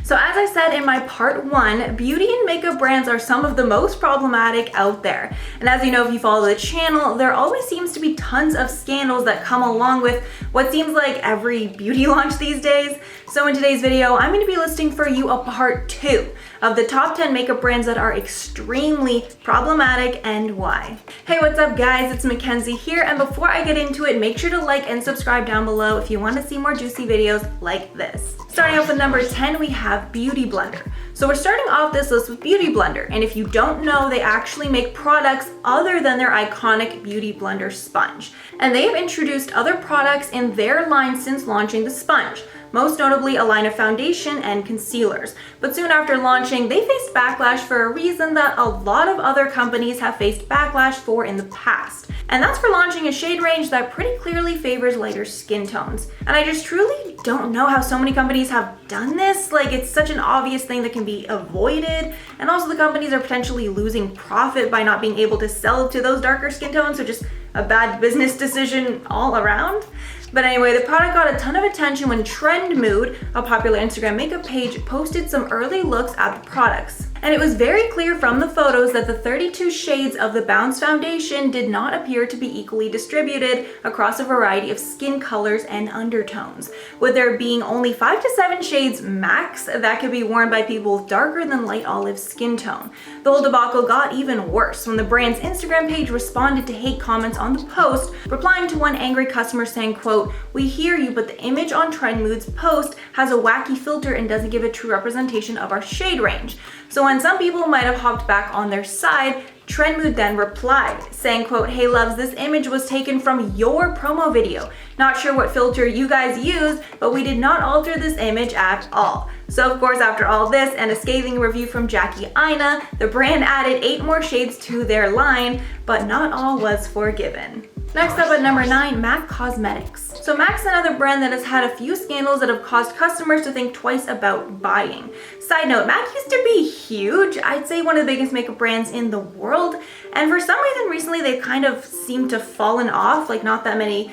So as I said in my part 1, beauty and makeup brands are some of the most problematic out there. And as you know, if you follow the channel, there always seems to be tons of scandals that come along with what seems like every beauty launch these days. So in today's video, I'm going to be listing for you a part 2 of the top 10 makeup brands that are extremely problematic and why. Hey, what's up guys? It's Mackenzie here, and before I get into it, make sure to like and subscribe down below if you want to see more juicy videos like this. Starting off with number 10, we have Beauty Blender. So we're starting off this list with Beauty Blender, and if you don't know, they actually make products other than their iconic Beauty Blender sponge. And they have introduced other products in their line since launching the sponge, most notably a line of foundation and concealers. But soon after launching, they faced backlash for a reason that a lot of other companies have faced backlash for in the past. And that's for launching a shade range that pretty clearly favors lighter skin tones. And I just truly don't know how so many companies have done this. Like, it's such an obvious thing that can be avoided. And also the companies are potentially losing profit by not being able to sell to those darker skin tones, so just a bad business decision all around. But anyway, the product got a ton of attention when Trend Mood, a popular Instagram makeup page, posted some early looks at the products. And it was very clear from the photos that the 32 shades of the Bounce foundation did not appear to be equally distributed across a variety of skin colors and undertones, with there being only 5 to 7 shades max that could be worn by people with darker than light olive skin tone. The whole debacle got even worse when the brand's Instagram page responded to hate comments on the post, replying to one angry customer saying, quote, "We hear you, but the image on Trend Mood's post has a wacky filter and doesn't give a true representation of our shade range." So when some people might have hopped back on their side, Trend Mood then replied, saying, quote, "Hey loves, this image was taken from your promo video. Not sure what filter you guys used, but we did not alter this image at all." So of course, after all this and a scathing review from Jackie Ina, the brand added 8 more shades to their line, but not all was forgiven. Next up at number 9, MAC Cosmetics. So MAC's another brand that has had a few scandals that have caused customers to think twice about buying. Side note, MAC used to be huge. I'd say one of the biggest makeup brands in the world. And for some reason recently they kind of seem to have fallen off, like not that many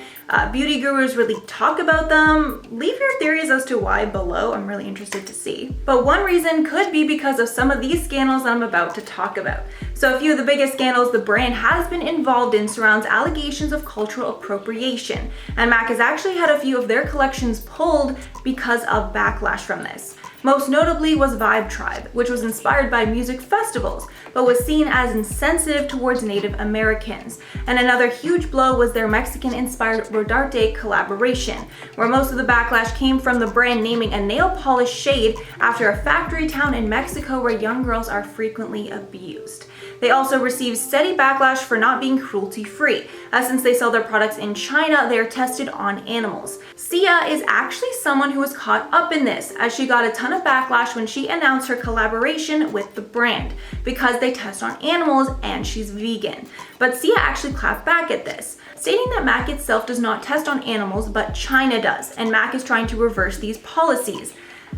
beauty gurus really talk about them. Leave your theories as to why below. I'm really interested to see. But one reason could be because of some of these scandals that I'm about to talk about. So a few of the biggest scandals the brand has been involved in surrounds allegations of cultural appropriation. And MAC has actually had a few of their collections pulled because of backlash from this. Most notably was Vibe Tribe, which was inspired by music festivals, but was seen as insensitive towards Native Americans. And another huge blow was their Mexican-inspired Rodarte collaboration, where most of the backlash came from the brand naming a nail polish shade after a factory town in Mexico where young girls are frequently abused. They also received steady backlash for not being cruelty-free, as since they sell their products in China, they are tested on animals. Sia is actually someone who was caught up in this, as she got a ton of backlash when she announced her collaboration with the brand, because they test on animals and she's vegan. But Sia actually clapped back at this, stating that MAC itself does not test on animals, but China does, and MAC is trying to reverse these policies.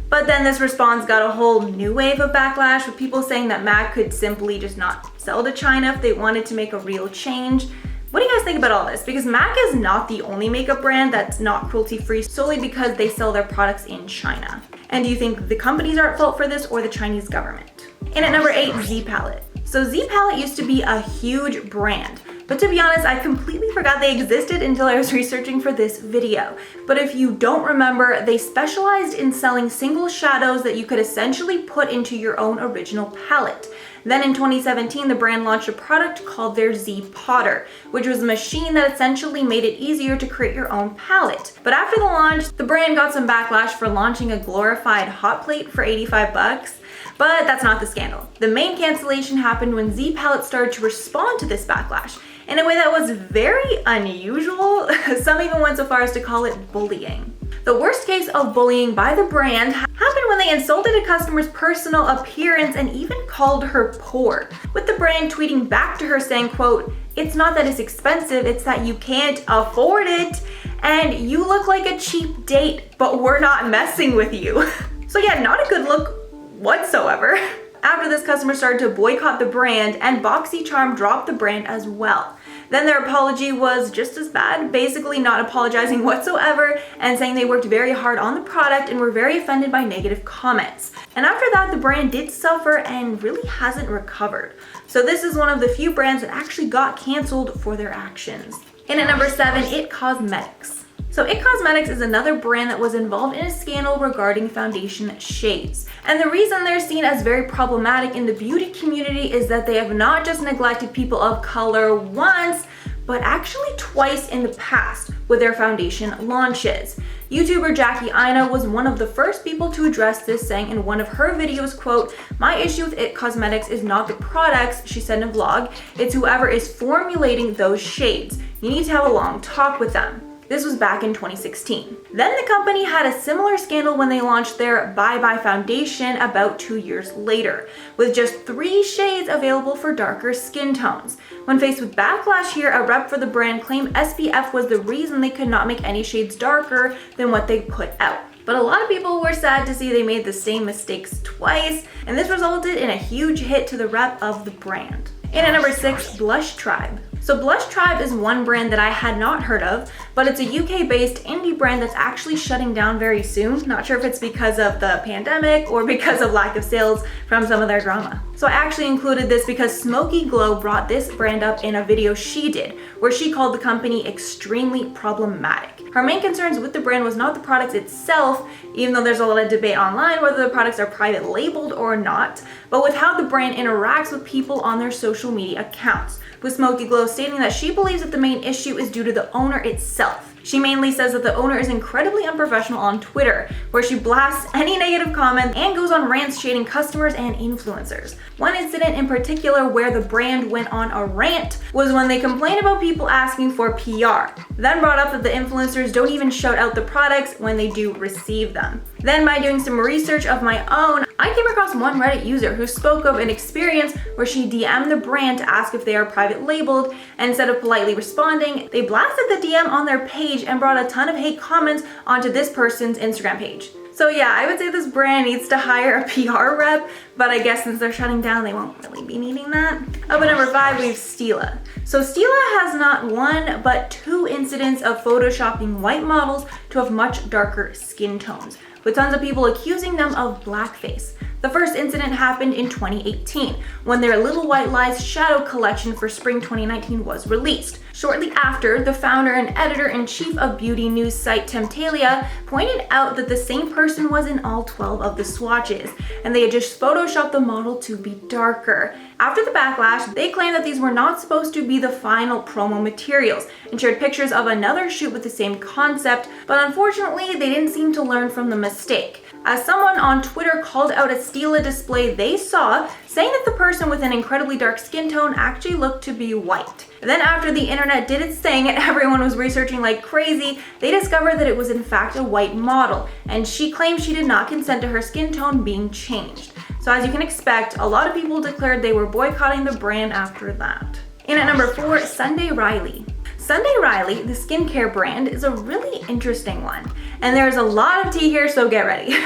But then this response got a whole new wave of backlash, with people saying that MAC could simply just not sell to China if they wanted to make a real change. What do you guys think about all this? Because MAC is not the only makeup brand that's not cruelty-free solely because they sell their products in China. And do you think the companies are at fault for this or the Chinese government? And at number 8, Z Palette. So Z Palette used to be a huge brand, but to be honest, I completely forgot they existed until I was researching for this video. But if you don't remember, they specialized in selling single shadows that you could essentially put into your own original palette. Then in 2017, the brand launched a product called their Z Potter, which was a machine that essentially made it easier to create your own palette. But after the launch, the brand got some backlash for launching a glorified hot plate for 85 bucks. But that's not the scandal. The main cancellation happened when Z Palette started to respond to this backlash in a way that was very unusual. Some even went so far as to call it bullying. The worst case of bullying by the brand happened when they insulted a customer's personal appearance and even called her poor, with the brand tweeting back to her saying, quote, "It's not that it's expensive, it's that you can't afford it, and you look like a cheap date, but we're not messing with you." So yeah, not a good look whatsoever. After this, customers started to boycott the brand, and BoxyCharm dropped the brand as well. Then their apology was just as bad, basically not apologizing whatsoever and saying they worked very hard on the product and were very offended by negative comments. And after that, the brand did suffer and really hasn't recovered. So this is one of the few brands that actually got canceled for their actions. In at number 7, IT Cosmetics. So IT Cosmetics is another brand that was involved in a scandal regarding foundation shades. And the reason they're seen as very problematic in the beauty community is that they have not just neglected people of color once, but actually twice in the past with their foundation launches. YouTuber Jackie Ina was one of the first people to address this, saying in one of her videos, quote, "My issue with IT Cosmetics is not the products," she said in a vlog, "it's whoever is formulating those shades. You need to have a long talk with them." This was back in 2016. Then the company had a similar scandal when they launched their Bye Bye foundation about 2 years later, with just 3 shades available for darker skin tones. When faced with backlash here, a rep for the brand claimed SPF was the reason they could not make any shades darker than what they put out. But a lot of people were sad to see they made the same mistakes twice, and this resulted in a huge hit to the rep of the brand. In at number 6, Blush Tribe. So Blush Tribe is one brand that I had not heard of, but it's a UK-based indie brand that's actually shutting down very soon. Not sure if it's because of the pandemic or because of lack of sales from some of their drama. So I actually included this because Smoky Glow brought this brand up in a video she did, where she called the company extremely problematic. Her main concerns with the brand was not the products itself, even though there's a lot of debate online whether the products are private labeled or not, but with how the brand interacts with people on their social media accounts, with Smoky Glow stating that she believes that the main issue is due to the owner itself. She mainly says that the owner is incredibly unprofessional on Twitter, where she blasts any negative comment and goes on rants shading customers and influencers. One incident in particular where the brand went on a rant was when they complained about people asking for PR, then brought up that the influencers don't even shout out the products when they do receive them. Then by doing some research of my own, I came across one Reddit user who spoke of an experience where she DM'd the brand to ask if they are private labeled, and instead of politely responding, they blasted the DM on their page and brought a ton of hate comments onto this person's Instagram page. So yeah, I would say this brand needs to hire a PR rep, but I guess since they're shutting down, they won't really be needing that. Up at number 5, we have Stila. So Stila has not one, but 2 incidents of photoshopping white models to have much darker skin tones, with tons of people accusing them of blackface. The first incident happened in 2018, when their Little White Lies shadow collection for spring 2019 was released. Shortly after, the founder and editor-in-chief of beauty news site Temptalia pointed out that the same person was in all 12 of the swatches, and they had just photoshopped the model to be darker. After the backlash, they claimed that these were not supposed to be the final promo materials, and shared pictures of another shoot with the same concept, but unfortunately, they didn't seem to learn from the mistake, as someone on Twitter called out a Stila display they saw, saying that the person with an incredibly dark skin tone actually looked to be white. And then after the internet did its thing and everyone was researching like crazy, they discovered that it was in fact a white model, and she claimed she did not consent to her skin tone being changed. So as you can expect, a lot of people declared they were boycotting the brand after that. In at number 4, Sunday Riley. Sunday Riley, the skincare brand, is a really interesting one. And there's a lot of tea here, so get ready.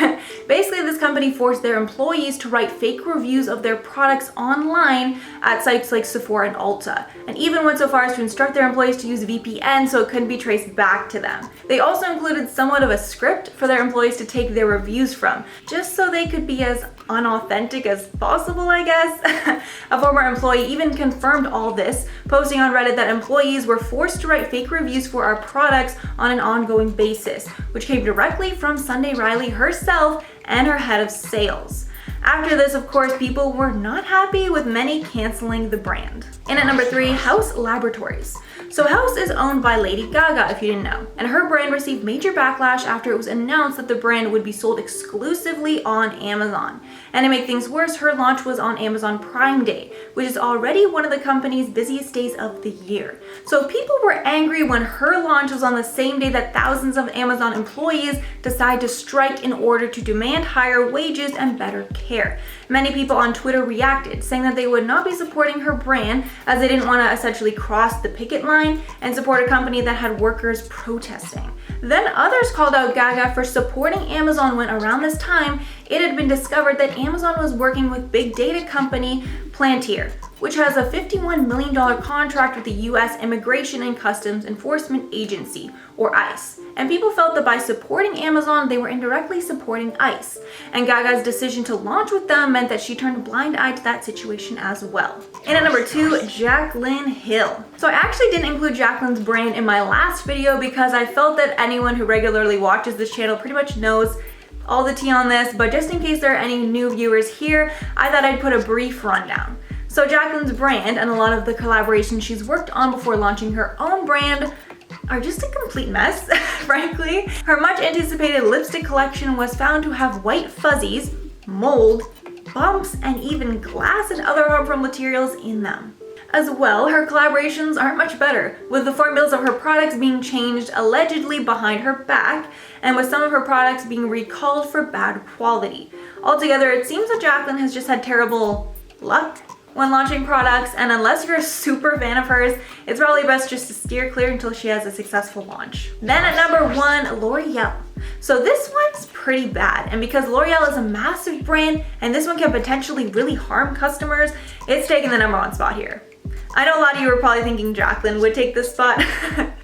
Basically, this company forced their employees to write fake reviews of their products online at sites like Sephora and Ulta, and even went so far as to instruct their employees to use VPN so it couldn't be traced back to them. They also included somewhat of a script for their employees to take their reviews from, just so they could be as unauthentic as possible, I guess. A former employee even confirmed all this, posting on Reddit that employees were forced to write fake reviews for our products on an ongoing basis, which came directly from Sunday Riley herself and her head of sales. After this, of course, people were not happy, with many canceling the brand. In at number 3, Haus Laboratories. So Haus is owned by Lady Gaga, if you didn't know, and her brand received major backlash after it was announced that the brand would be sold exclusively on Amazon. And to make things worse, her launch was on Amazon Prime Day, which is already one of the company's busiest days of the year. So people were angry when her launch was on the same day that thousands of Amazon employees decided to strike in order to demand higher wages and better care. Many people on Twitter reacted, saying that they would not be supporting her brand as they didn't want to essentially cross the picket line and support a company that had workers protesting. Then others called out Gaga for supporting Amazon when around this time it had been discovered that Amazon was working with big data company Palantir, which has a $51 million contract with the US Immigration and Customs Enforcement Agency, or ICE. And people felt that by supporting Amazon, they were indirectly supporting ICE. And Gaga's decision to launch with them meant that she turned a blind eye to that situation as well. And at number 2, Jacklyn Hill. So I actually didn't include Jacklyn's brand in my last video because I felt that anyone who regularly watches this channel pretty much knows all the tea on this, but just in case there are any new viewers here, I thought I'd put a brief rundown. So Jacklyn's brand and a lot of the collaborations she's worked on before launching her own brand are just a complete mess, frankly. Her much anticipated lipstick collection was found to have white fuzzies, mold, bumps, and even glass and other harmful materials in them. As well, her collaborations aren't much better, with the formulas of her products being changed allegedly behind her back, and with some of her products being recalled for bad quality. Altogether, it seems that Jacklyn has just had terrible luck when launching products, and unless you're a super fan of hers, it's probably best just to steer clear until she has a successful launch. Then at number 1, L'Oreal. So this one's pretty bad, and because L'Oreal is a massive brand and this one can potentially really harm customers, it's taking the number 1 spot here. I know a lot of you were probably thinking Jacklyn would take this spot.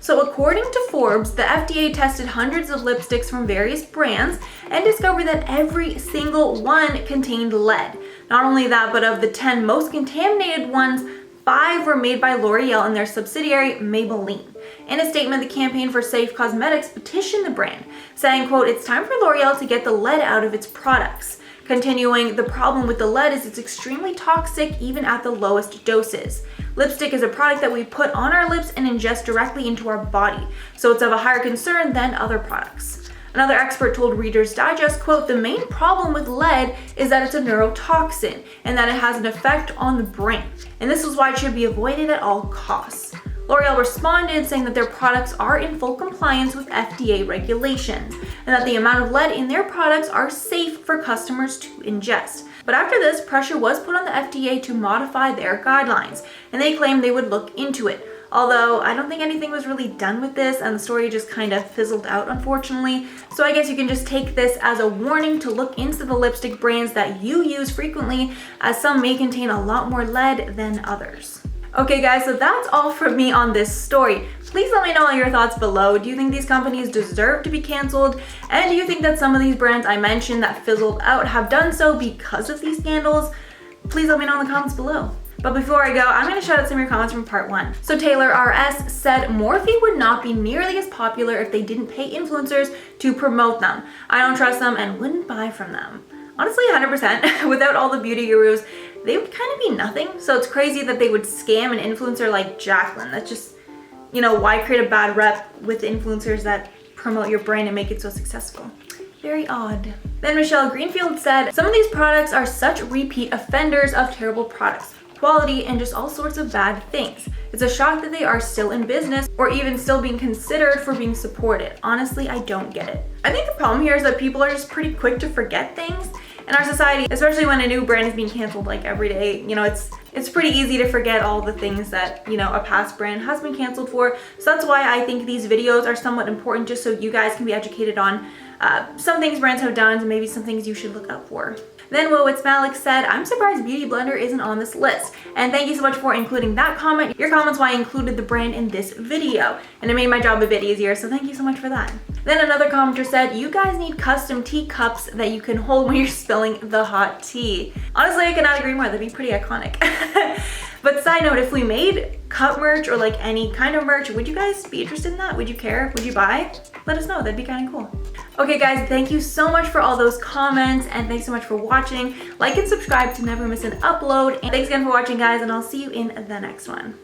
So according to Forbes, the FDA tested hundreds of lipsticks from various brands and discovered that every single one contained lead. Not only that, but of the 10 most contaminated ones, 5 were made by L'Oreal and their subsidiary Maybelline. In a statement, the Campaign for Safe Cosmetics petitioned the brand, saying, quote, "It's time for L'Oreal to get the lead out of its products." Continuing, "The problem with the lead is it's extremely toxic even at the lowest doses. Lipstick is a product that we put on our lips and ingest directly into our body, so it's of a higher concern than other products." Another expert told Reader's Digest, quote, "The main problem with lead is that it's a neurotoxin and that it has an effect on the brain, and this is why it should be avoided at all costs." L'Oreal responded saying that their products are in full compliance with FDA regulations and that the amount of lead in their products are safe for customers to ingest. But after this, pressure was put on the FDA to modify their guidelines, and they claimed they would look into it. Although I don't think anything was really done with this, and the story just kind of fizzled out, unfortunately. So I guess you can just take this as a warning to look into the lipstick brands that you use frequently, as some may contain a lot more lead than others. Okay guys, so that's all from me on this story. Please let me know all your thoughts below. Do you think these companies deserve to be canceled? And do you think that some of these brands I mentioned that fizzled out have done so because of these scandals? Please let me know in the comments below. But before I go, I'm going to shout out some of your comments from part 1. So Taylor RS said, Morphe would not be nearly as popular if they didn't pay influencers to promote them. I don't trust them and wouldn't buy from them. Honestly, 100%. Without all the beauty gurus, they would kind of be nothing. So it's crazy that they would scam an influencer like Jacklyn. That's just, why create a bad rep with influencers that promote your brand and make it so successful? Very odd. Then Michelle Greenfield said, some of these products are such repeat offenders of terrible products, quality, and just all sorts of bad things. It's a shock that they are still in business or even still being considered for being supported. Honestly, I don't get it. I think the problem here is that people are just pretty quick to forget things in our society, especially when a new brand is being canceled like every day. It's pretty easy to forget all the things that, a past brand has been canceled for. So that's why I think these videos are somewhat important, just so you guys can be educated on some things brands have done and maybe some things you should look out for. Then Whoa It's Malik said, I'm surprised Beauty Blender isn't on this list. And thank you so much for including that comment. Your comment's why I included the brand in this video. And it made my job a bit easier, so thank you so much for that. Then another commenter said, you guys need custom tea cups that you can hold when you're spilling the hot tea. Honestly, I could not agree more. That'd be pretty iconic. But side note, if we made cup merch or like any kind of merch, would you guys be interested in that? Would you care? Would you buy? Let us know. That'd be kind of cool. Okay guys, thank you so much for all those comments, and thanks so much for watching. Like and subscribe to never miss an upload. And thanks again for watching guys, and I'll see you in the next one.